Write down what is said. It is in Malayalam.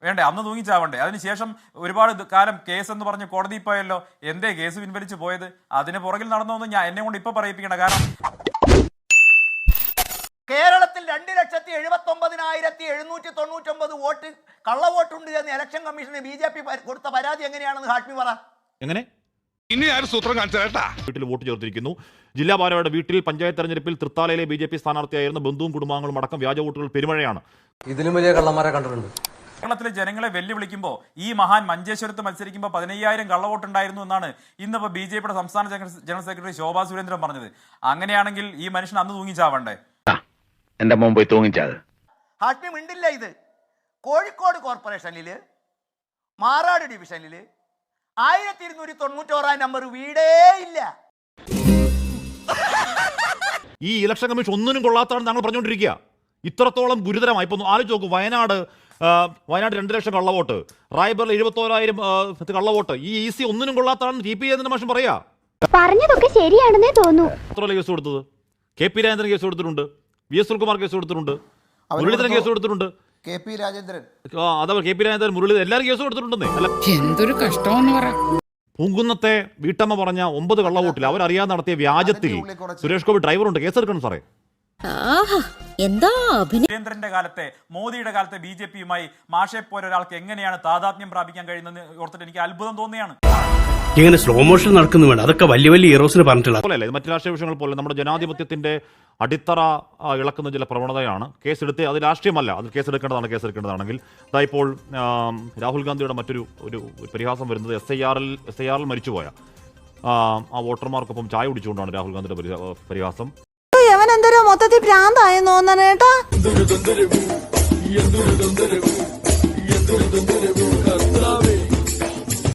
വേണ്ടേ? അന്ന് തൂങ്ങിച്ചാവണ്ടേ? അതിനുശേഷം ഒരുപാട് കാലം കേസ് എന്ന് പറഞ്ഞ് കോടതി പോയല്ലോ. എന്തേ കേസ് പിൻവലിച്ച് പോയത്? അതിന് പുറകിൽ നടന്നൊന്നും എന്നെ കൊണ്ട് ഇപ്പൊ പറയിപ്പിക്കണ്ട. കാരണം കേരളത്തിൽ 2,79,799 വോട്ട് കള്ളവോട്ടുണ്ട് എന്ന് ഇലക്ഷൻ കമ്മീഷന് BJP കൊടുത്ത പരാതി എങ്ങനെയാണെന്ന് ഹാഷ്മി പറ. എങ്ങനെ ഇനി ആരും സൂത്രം കാണിച്ചാ വീട്ടിൽ വോട്ട് ചേർത്തിരിക്കുന്നു. ജില്ലാ ഭാരവാഹിയുടെ വീട്ടിൽ പഞ്ചായത്ത് തെരഞ്ഞെടുപ്പിൽ തൃത്താലയിലെ BJP സ്ഥാനാർത്ഥിയായിരുന്ന ബന്ധുവും കുടുംബാംഗങ്ങളും അടക്കം വ്യാജ വോട്ടുകൾ പെരുമഴയാണ്. ഇതിലും വലിയ കള്ളന്മാരെ കണ്ടിട്ടുണ്ട്. കേരളത്തിലെ ജനങ്ങളെ വെല്ലുവിളിക്കുമ്പോൾ ഈ മഹാൻ മഞ്ചേശ്വരത്ത് മത്സരിക്കുമ്പോൾ 15,000 കള്ളവോട്ടുണ്ടായിരുന്നു എന്നാണ് ഇന്നിപ്പോൾ BJPയുടെ സംസ്ഥാന ജനറൽ സെക്രട്ടറി ശോഭാ സുരേന്ദ്രൻ പറഞ്ഞത്. അങ്ങനെയാണെങ്കിൽ ഈ മനുഷ്യൻ അന്ന് തൂങ്ങിച്ചാവണ്ടേ? എന്റെ മുമ്പ് തൂങ്ങിച്ചത് ഹാഷ്മി മിണ്ടില്ല. ഇത് കോഴിക്കോട് കോർപ്പറേഷനിൽ മാറാട് ഡിവിഷനിൽ 1291 നമ്പർ വീടേ ഇല്ല. ഈ ഇലക്ഷൻ കമ്മീഷൻ ഒന്നിനും കൊള്ളാത്തതാണ് ഞങ്ങൾ പറഞ്ഞുകൊണ്ടിരിക്കുക. ഇത്രത്തോളം ഗുരുതരമായി. ഇപ്പൊ ആലോചിച്ച് നോക്കൂ, വയനാട് 2 ലക്ഷം കള്ളവോട്ട്, റായ്ബറിൽ 71,000 കള്ളവോട്ട്. ഈ EC ഒന്നിനും കൊള്ളാത്തതാണ് TP മാഷൻ പറയാ. പറഞ്ഞതൊക്കെ ശരിയാണെന്നേ തോന്നുന്നു. എത്ര കേസ് കൊടുത്തത്? KP രാജേന്ദ്രൻ കേസ് കൊടുത്തിട്ടുണ്ട്, VS സുനിൽകുമാർ കേസ് കൊടുത്തിട്ടുണ്ട്, മുരളീധരൻ കേസ് കൊടുത്തിട്ടുണ്ട്, KP രാജേന്ദ്രൻ, മുരളീധരൻ എല്ലാവരും കേസ് കൊടുത്തിട്ടുണ്ടെന്നേ. അല്ല, എന്തൊരു കഷ്ടമെന്ന് പറ. പൂങ്കുന്നത്തെ വീട്ടമ്മ പറഞ്ഞ 9 കള്ളവോട്ടിൽ അവരറിയാതെ നടത്തിയ വ്യാജത്തിൽ സുരേഷ് ഗോപി ഡ്രൈവറുണ്ട്, കേസെടുക്കണം സാറേ. സുരേന്ദ്രന്റെ കാലത്തെ, മോദിയുടെ കാലത്തെ BJPയുമായി മാഷെ പോലെ ഒരാൾക്ക് എങ്ങനെയാണ് താതാത്മ്യം പ്രാപിക്കാൻ കഴിയുന്നത് ഓർത്തിട്ട് എനിക്ക് അത്ഭുതം തോന്നിയാണ്. ഇങ്ങനെ സ്ലോ മോഷൻ നടക്കുന്നു വേണം. അതൊക്കെ വലിയ വലിയ ഹീറോസിന് പറഞ്ഞിട്ടുള്ള പോലെ മറ്റു രാഷ്ട്രീയ വിഷയങ്ങൾ പോലെ നമ്മുടെ ജനാധിപത്യത്തിന്റെ അടിത്തറ ഇളക്കുന്ന ചില പ്രവണതയാണ്. കേസെടുത്ത് അത് രാഷ്ട്രീയമല്ല, അത് കേസെടുക്കേണ്ടതാണെങ്കിൽ ഇപ്പോൾ രാഹുൽ ഗാന്ധിയുടെ മറ്റൊരു പരിഹാസം വരുന്നത് SIR മരിച്ചുപോയ ആ വോട്ടർമാർക്കൊപ്പം ചായ കുടിച്ചുകൊണ്ടാണ് രാഹുൽ ഗാന്ധിയുടെ പരിഹാസം. മൊത്തത്തിൽ ഭ്രാന്തായെന്ന് തോന്നണേട്ടാ.